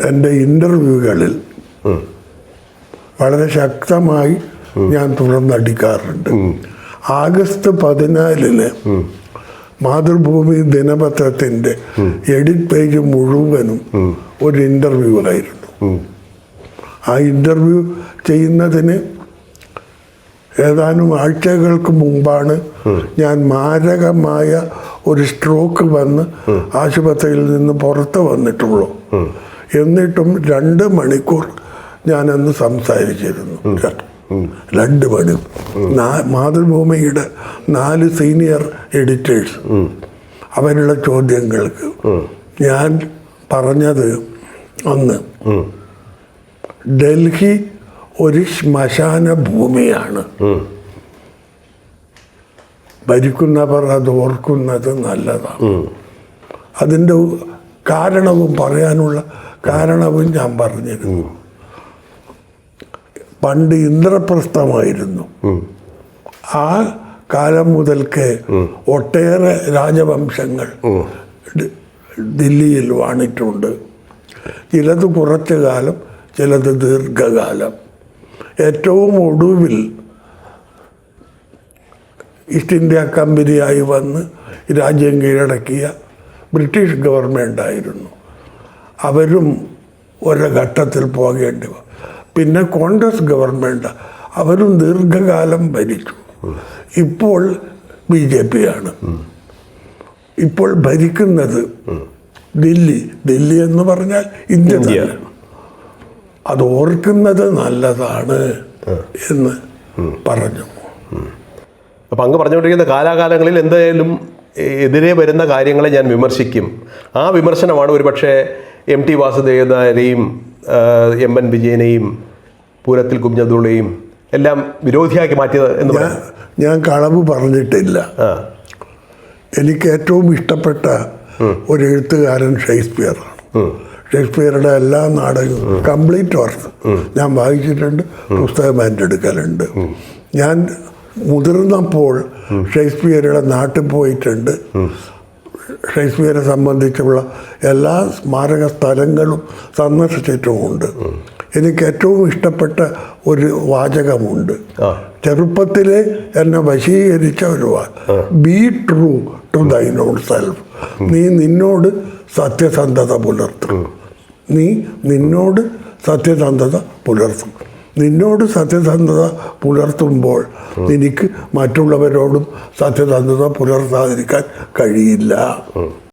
എൻ്റെ ഇൻ്റർവ്യൂകളിൽ വളരെ ശക്തമായി ഞാൻ തുറന്നടിക്കാറുണ്ട്. ആഗസ്റ്റ് 14 മാതൃഭൂമി ദിനപത്രത്തിൻ്റെ എഡിറ്റ് പേജ് മുഴുവനും ഒരു ഇൻ്റർവ്യൂ ആയിരുന്നു. ആ ഇൻ്റർവ്യൂ ചെയ്യുന്നതിന് ഏതാനും ആഴ്ചകൾക്ക് മുമ്പാണ് ഞാൻ മാരകമായ ഒരു സ്ട്രോക്ക് വന്ന് ആശുപത്രിയിൽ നിന്ന് പുറത്ത് വന്നിട്ടുള്ളൂ. എന്നിട്ടും 2 മണിക്കൂർ ഞാനന്ന് സംസാരിച്ചിരുന്നു. 2 മണിക്കൂർ. മാതൃഭൂമിയുടെ 4 സീനിയർ എഡിറ്റേഴ്സ് അവരുടെ ചോദ്യങ്ങൾക്ക് ഞാൻ പറഞ്ഞത് അന്ന് ഡൽഹി ഒരു ശ്മശാന ഭൂമിയാണ്. ഭരിക്കുന്നവർ അത് ഓർക്കുന്നത് നല്ലതാണ്. അതിൻ്റെ കാരണവും പറയാനുള്ള കാരണവും ഞാൻ പറഞ്ഞിരുന്നു. പണ്ട് ഇന്ദ്രപ്രസ്ഥമായിരുന്നു. ആ കാലം മുതൽക്ക് ഒട്ടേറെ രാജവംശങ്ങൾ ദില്ലിയിൽ വാണിട്ടുണ്ട്. ചിലത് കുറച്ചു കാലം, ചിലത് ദീർഘകാലം. ഏറ്റവും ഒടുവിൽ ഈസ്റ്റ് ഇന്ത്യ കമ്പനിയായി വന്ന് രാജ്യം കീഴടക്കിയ ബ്രിട്ടീഷ് ഗവൺമെൻറ് ആയിരുന്നു. അവരും ഒരു ഘട്ടത്തിൽ പോകേണ്ടി വന്നു. പിന്നെ കോൺഗ്രസ് ഗവൺമെൻറ്, അവരും ദീർഘകാലം ഭരിച്ചു. ഇപ്പോൾ BJP ആണ്. ഇപ്പോൾ ഭരിക്കുന്നത് ദില്ലി എന്ന് പറഞ്ഞാൽ ഇന്ത്യ. അത് ഓർക്കുന്നത് നല്ലതാണ് എന്ന് പറഞ്ഞു. അപ്പം അങ്ങ് പറഞ്ഞുകൊണ്ടിരിക്കുന്ന കാലാകാലങ്ങളിൽ എന്തായാലും എതിരെ വരുന്ന കാര്യങ്ങളെ ഞാൻ വിമർശിക്കും. ആ വിമർശനമാണ് ഒരുപക്ഷെ MT വാസുദേവനെയും MN വിജയനെയും പൂരത്തിൽ കുഞ്ഞബ്ദുള്ളയെയും എല്ലാം വിരോധിയാക്കി മാറ്റിയത് എന്ന് പറയാം. ഞാൻ കളവ് പറഞ്ഞിട്ടില്ല. എനിക്ക് ഏറ്റവും ഇഷ്ടപ്പെട്ട ഒരു എഴുത്തുകാരൻ ഷേക്സ്പിയറാണ്. ഷേക്സ്പിയറുടെ എല്ലാ നാടകവും കംപ്ലീറ്റ് വർക്ക് ഞാൻ വായിച്ചിട്ടുണ്ട്. പുസ്തകം എൻ്റെ അടുക്കലുണ്ട്. ഞാൻ മുതിർന്നപ്പോൾ ഷേക്സ്പിയറുടെ നാട്ടിൽ പോയിട്ടുണ്ട്. ഷേക്സ്പിയറെ സംബന്ധിച്ചുള്ള എല്ലാ സ്മാരക സ്ഥലങ്ങളും സന്ദർശിച്ചിട്ടുമുണ്ട്. എനിക്ക് ഏറ്റവും ഇഷ്ടപ്പെട്ട ഒരു വാചകമുണ്ട്. ചെറുപ്പത്തിലെ എന്നെ വശീകരിച്ച ഒരു be true to thine own self. നീ നിന്നോട് സത്യസന്ധത പുലർത്തും. നീ നിന്നോട് സത്യസന്ധത പുലർത്തും. നിന്നോട് സത്യസന്ധത പുലർത്തുമ്പോൾ എനിക്ക് മറ്റുള്ളവരോടും സത്യസന്ധത പുലർത്താതിരിക്കാൻ കഴിയില്ല.